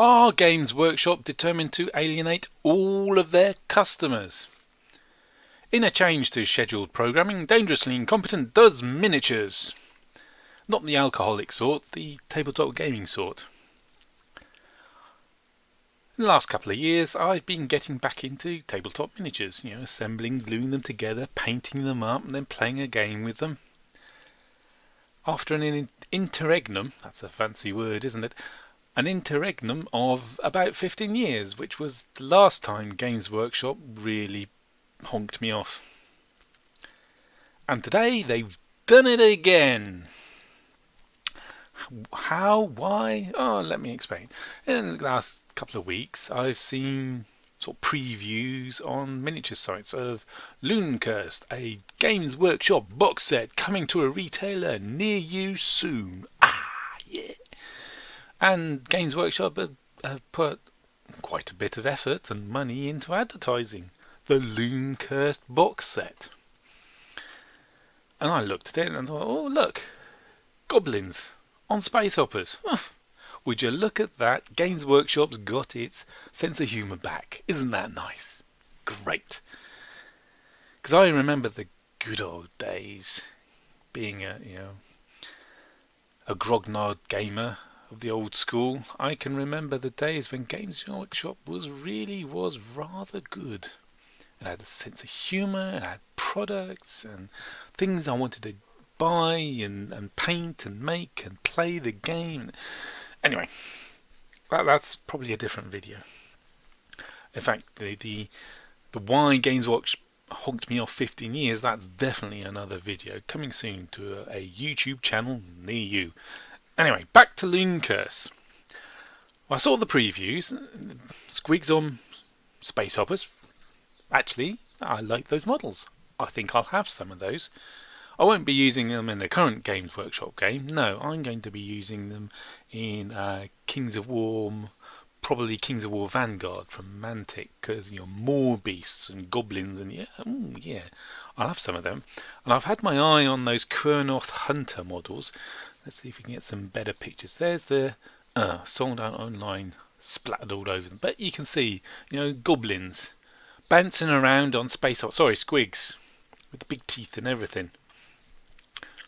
Are Games Workshop determined to alienate all of their customers? In a change to scheduled programming, Dangerously Incompetent does miniatures. Not the alcoholic sort, the tabletop gaming sort. In the last couple of years, I've been getting back into tabletop miniatures, assembling, gluing them together, painting them up, and then playing a game with them. After an interregnum, that's a fancy word, isn't it? An interregnum of about 15 years, which was the last time Games Workshop really honked me off. And today they've done it again. How? Why? Oh, let me explain. In the last couple of weeks, I've seen sort of previews on miniature sites of Lunecurst, a Games Workshop box set coming to a retailer near you soon. Yeah. And Games Workshop have put quite a bit of effort and money into advertising the Lunecurst box set. And I looked at it and thought, oh look, goblins on space hoppers. Would you look at that? Games Workshop's got its sense of humour back. Isn't that nice? Great. Because I remember the good old days being a grognard gamer of the old school. I can remember the days when Games Workshop was rather good. It had a sense of humour, it had products and things I wanted to buy and paint and make and play the game. Anyway, that's probably a different video. In fact, the why Games Workshop honked me off 15 years, that's definitely another video coming soon to a YouTube channel near you. Anyway, back to Lunecurst. I saw the previews. Squigs on space hoppers. Actually, I like those models. I think I'll have some of those. I won't be using them in the current Games Workshop game. No, I'm going to be using them in Kings of War, probably Kings of War Vanguard from Mantic, because more beasts and goblins and yeah, I'll have some of them. And I've had my eye on those Kurnoth Hunter models. Let's see if we can get some better pictures. There's the sold out online, splattered all over them. But you can see, goblins bouncing around on space hoppers. Sorry, squigs with the big teeth and everything.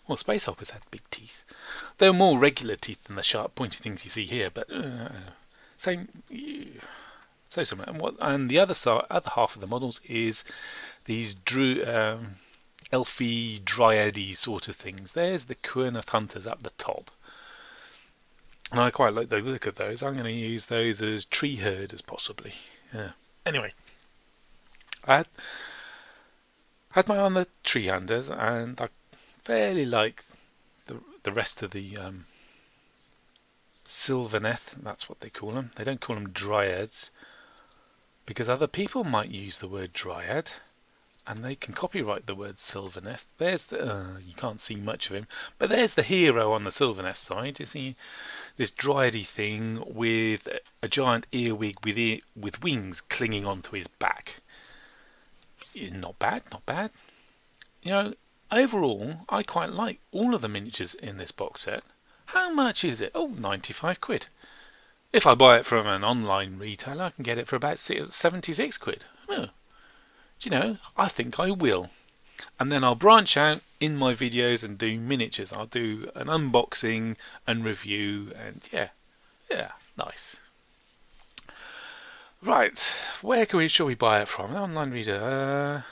Well, space hoppers had big teeth. They were more regular teeth than the sharp, pointy things you see here. But same, so similar. And the other half of the models is these elfy, dryady sort of things. There's the Kurnoth Hunters up the top. And I quite like the look of those. I'm going to use those as tree herders, possibly. Yeah. Anyway, I had my eye on the tree hunters, and I fairly like the rest of the Sylvaneth. That's what they call them. They don't call them dryads, because other people might use the word dryad, and they can copyright the word Sylvaneth. There's the you can't see much of him, but there's the hero on the Sylvaneth side. You see this dryady thing with a giant earwig with wings clinging onto his back. Not bad, not bad. Overall, I quite like all of the miniatures in this box set. How much is it? Oh, 95 quid. If I buy it from an online retailer, I can get it for about 76 quid. Oh. I think I will. And then I'll branch out in my videos and do miniatures. I'll do an unboxing and review, and yeah, nice. Right, where shall we buy it from? An online reader.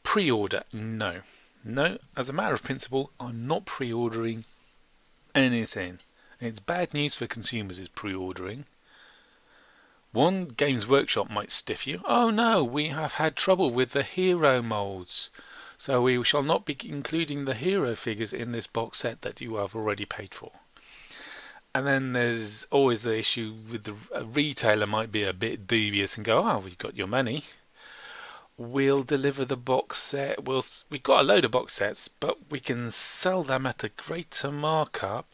Pre-order? No. As a matter of principle, I'm not pre-ordering anything. It's bad news for consumers is pre-ordering. One, Games Workshop might stiff you. Oh no, we have had trouble with the hero molds, so we shall not be including the hero figures in this box set that you have already paid for. And then there's always the issue with a retailer might be a bit dubious and go, we've got your money. We'll deliver the box set. We've got a load of box sets, but we can sell them at a greater markup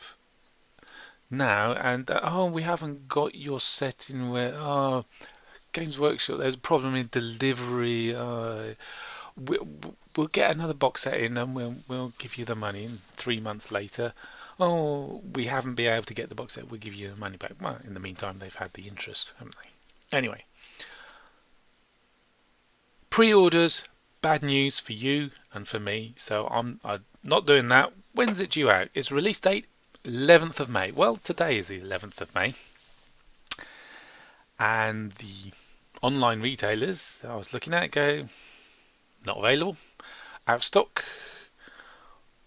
now. And we haven't got your set in where Games Workshop. There's a problem in delivery. We'll get another box set in, and we'll give you the money. And 3 months later, oh, we haven't been able to get the box set, we'll give you money back. Well, in the meantime, they've had the interest, haven't they? Anyway, pre-orders, bad news for you and for me, so I'm not doing that. When's it due out? Its release date, 11th of May. Well, today is the 11th of May. And the online retailers that I was looking at go, not available, out of stock,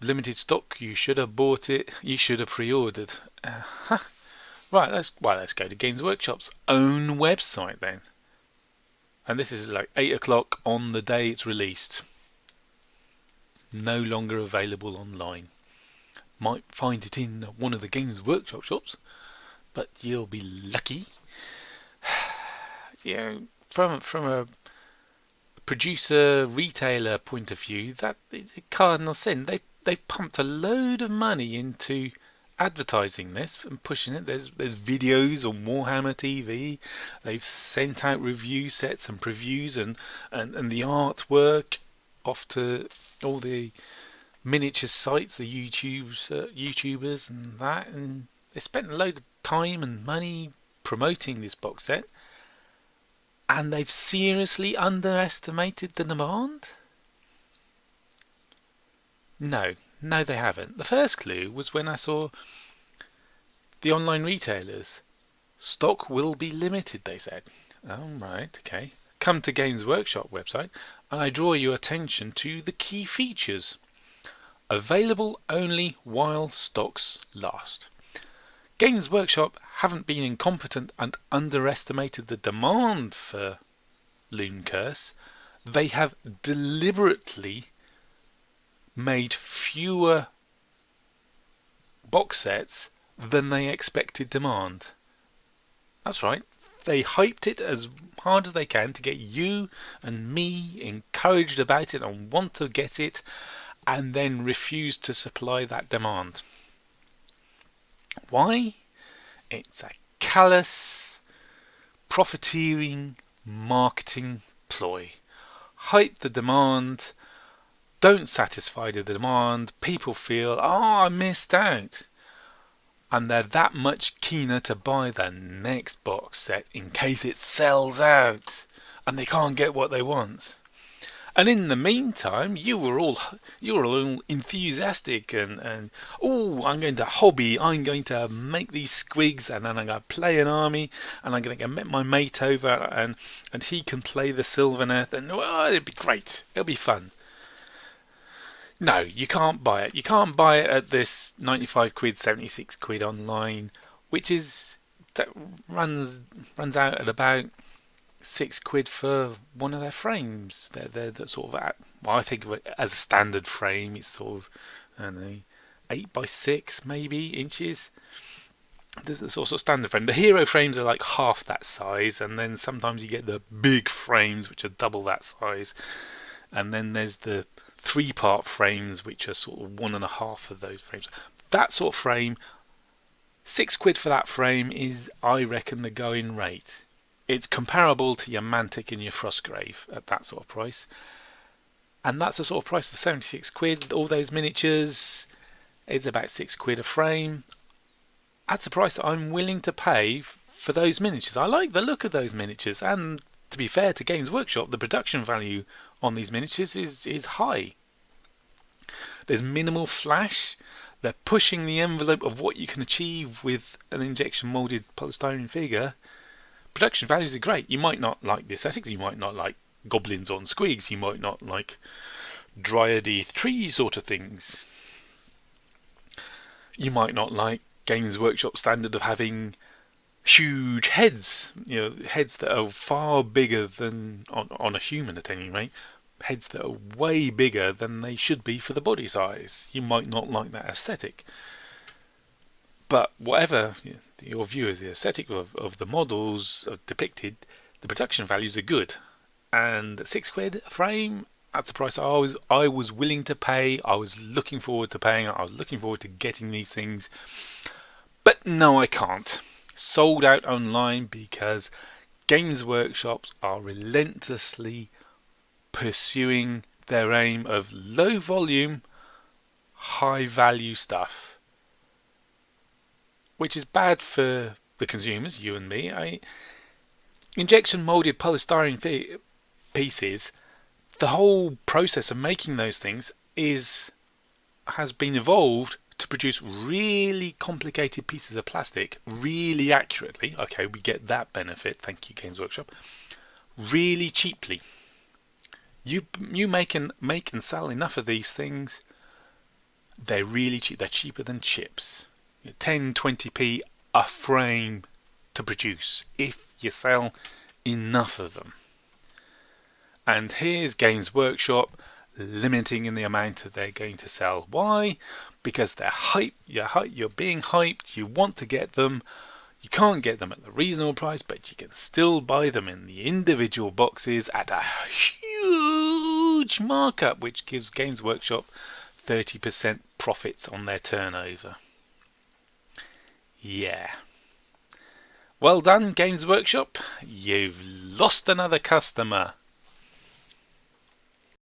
limited stock, you should have bought it, you should have pre-ordered. Right, let's go to Games Workshop's own website then. And this is like 8 o'clock on the day it's released. No longer available online. Might find it in one of the Games Workshop shops, but you'll be lucky. You know, from a producer retailer point of view, that is a cardinal sin. They've pumped a load of money into advertising this and pushing it. There's videos on Warhammer TV. They've sent out review sets and previews and the artwork off to all the miniature sites, the YouTubers and that, and they spent a load of time and money promoting this box set, and they've seriously underestimated the demand? No, they haven't. The first clue was when I saw the online retailers. Stock will be limited, they said. Oh, right, okay. Come to Games Workshop website, and I draw your attention to the key features. Available only while stocks last. Games Workshop haven't been incompetent and underestimated the demand for Loon Curse. They have deliberately made fewer box sets than they expected demand. That's right. They hyped it as hard as they can to get you and me encouraged about it and want to get it, and then refused to supply that demand. Why? It's a callous, profiteering marketing ploy. Hype the demand, don't satisfy the demand, people feel, I missed out. And they're that much keener to buy the next box set in case it sells out and they can't get what they want. And in the meantime, you were all enthusiastic and I'm going to hobby, I'm going to make these squigs, and then I'm going to play an army, and I'm going to get my mate over, and he can play the Sylvaneth, and it'd be great, it'll be fun. No, you can't buy it. You can't buy it at this 95 quid, 76 quid online, which that runs out at about £6 for one of their frames. They're sort of I think of it as a standard frame. It's sort of, I don't know, 8x6 maybe inches. There's a sort of standard frame. The hero frames are like half that size, and then sometimes you get the big frames which are double that size, and then there's the 3-part frames which are sort of 1.5 of those frames. That sort of frame, £6 for that frame is, I reckon, the going rate. It's comparable to your Mantic and your Frostgrave at that sort of price. And that's the sort of price for 76 quid. All those miniatures is about £6 a frame. That's the price that I'm willing to pay for those miniatures. I like the look of those miniatures, and to be fair to Games Workshop, the production value on these miniatures is high. There's minimal flash. They're pushing the envelope of what you can achieve with an injection molded polystyrene figure. Production values are great. You might not like the aesthetics, you might not like goblins on squigs, you might not like dryady tree sort of things. You might not like Games Workshop standard of having huge heads, heads that are far bigger than, on a human at any rate, heads that are way bigger than they should be for the body size. You might not like that aesthetic. But whatever your view is the aesthetic of the models depicted, the production values are good. And £6 a frame, that's the price I was willing to pay. I was looking forward to paying. I was looking forward to getting these things. But no, I can't. Sold out online because Games Workshops are relentlessly pursuing their aim of low volume, high value stuff. which is bad for the consumers, you and me. Injection molded polystyrene pieces, the whole process of making those things has been evolved to produce really complicated pieces of plastic really accurately. Okay, we get that benefit, thank you Games Workshop. Really cheaply. You make and sell enough of these things, they're really cheap. They're cheaper than chips. 10, 20p a frame to produce if you sell enough of them. And here's Games Workshop limiting in the amount that they're going to sell. Why? Because they're hype. You're being hyped. You want to get them. You can't get them at the reasonable price, but you can still buy them in the individual boxes at a huge markup, which gives Games Workshop 30% profits on their turnover. Yeah. Well done, Games Workshop. You've lost another customer.